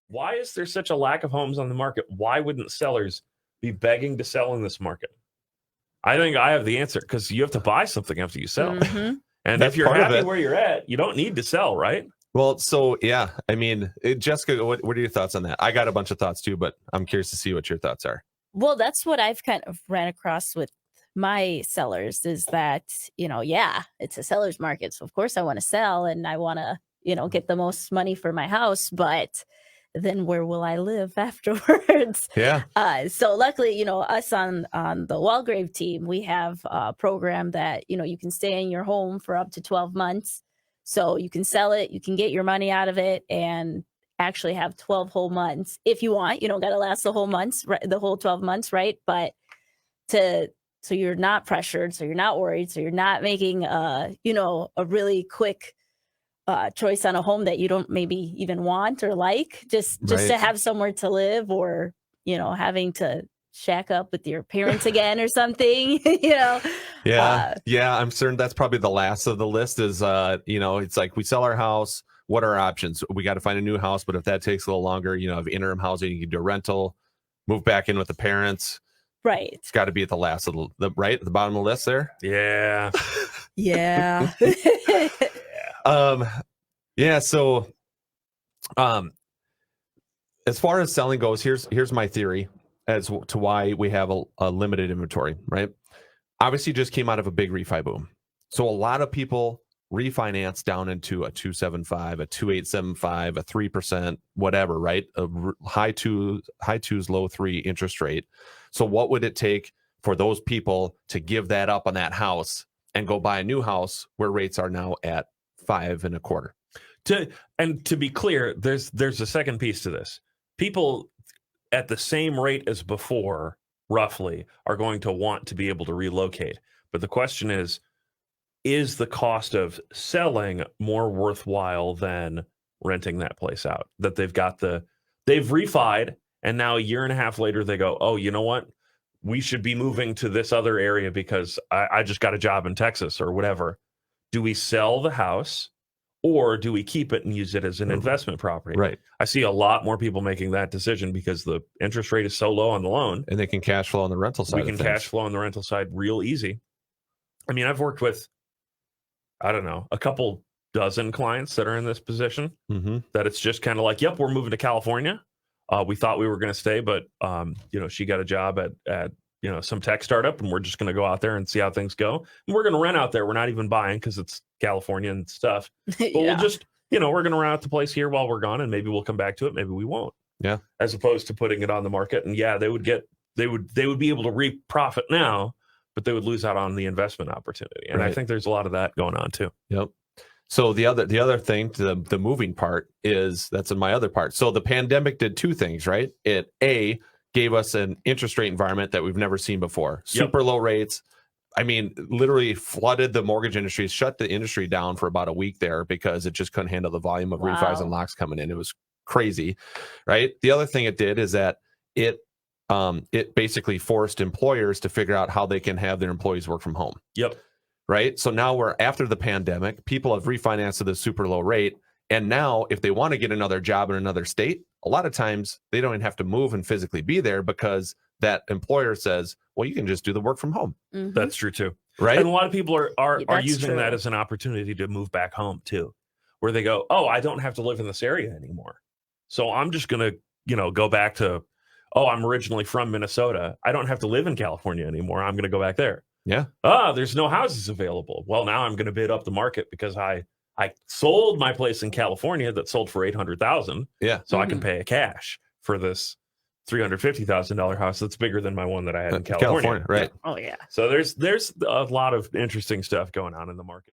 Why is there such a lack of homes on the market? Why wouldn't sellers be begging to sell in this market? I think I have the answer, because you have to buy something after you sell. Mm-hmm. And That's if you're part of happy it. where you're at, you don't need to sell, right? Well, so yeah, I mean, Jessica, what are your thoughts on that? I got a bunch of thoughts too, but I'm curious to see what your thoughts are. Well, that's what I've kind of ran across with my sellers is that, yeah, it's a seller's market. So of course I want to sell and I want to, get the most money for my house, but then where will I live afterwards? Yeah. So luckily, us on the Walgrave team, we have a program that, you can stay in your home for up to 12 months. So you can sell it, you can get your money out of it and actually have 12 whole months if you want. You don't got to last the whole months, right, the whole 12 months, right? But so you're not pressured, so you're not worried, so you're not making a really quick choice on a home that you don't maybe even want or like, just Right. to have somewhere to live, or having to shack up with your parents again or something. Yeah. I'm certain that's probably the last of the list is, it's like we sell our house. What are our options? We got to find a new house, but if that takes a little longer, have interim housing, you can do a rental, move back in with the parents. Right. It's got to be at the last of the right at the bottom of the list there. Yeah. Yeah. So as far as selling goes, here's my theory as to why we have a limited inventory, right? Obviously just came out of a big refi boom. So a lot of people refinance down into a 2.75, a 2.875, a 3%, whatever, right? High twos, low 3 interest rate. So what would it take for those people to give that up on that house and go buy a new house where rates are now at 5.25? To be clear, there's a second piece to this. People at the same rate as before, roughly, are going to want to be able to relocate. But the question is the cost of selling more worthwhile than renting that place out? That they've refied, and now a year and a half later they go, oh, you know what? We should be moving to this other area because I just got a job in Texas or whatever. Do we sell the house or do we keep it and use it as an investment property? Right. I see a lot more people making that decision because the interest rate is so low on the loan. And they can cash flow on the rental side. We can cash flow on the rental side real easy. I mean, I've worked with, I don't know, a couple dozen clients that are in this position that it's just kind of like, yep, we're moving to California. We thought we were going to stay, but she got a job at some tech startup, and we're just going to go out there and see how things go. And we're going to rent out there. We're not even buying because it's California and stuff. But we'll just, we're going to rent out the place here while we're gone, and maybe we'll come back to it. Maybe we won't. Yeah. As opposed to putting it on the market, and they would be able to reap profit now, but they would lose out on the investment opportunity. And I think there's a lot of that going on too. Yep. So the other thing to the moving part is that's in my other part. So the pandemic did two things, right? It gave us an interest rate environment that we've never seen before. Super low rates. I mean, literally flooded the mortgage industry, shut the industry down for about a week there because it just couldn't handle the volume of refis and locks coming in. It was crazy, right? The other thing it did is that it basically forced employers to figure out how they can have their employees work from home. Yep. Right. So now we're after the pandemic, people have refinanced at a super low rate. And now if they want to get another job in another state, a lot of times they don't even have to move and physically be there because that employer says, well, you can just do the work from home. Mm-hmm. That's true too. Right. And a lot of people are using that as an opportunity to move back home too, where they go, oh, I don't have to live in this area anymore. So I'm just going to, go back to, I'm originally from Minnesota. I don't have to live in California anymore. I'm going to go back there. Yeah. There's no houses available. Well, now I'm going to bid up the market because I sold my place in California that sold for $800,000. Yeah. So I can pay a cash for this $350,000 house that's bigger than my one that I had in California. Right. Oh yeah. So there's a lot of interesting stuff going on in the market.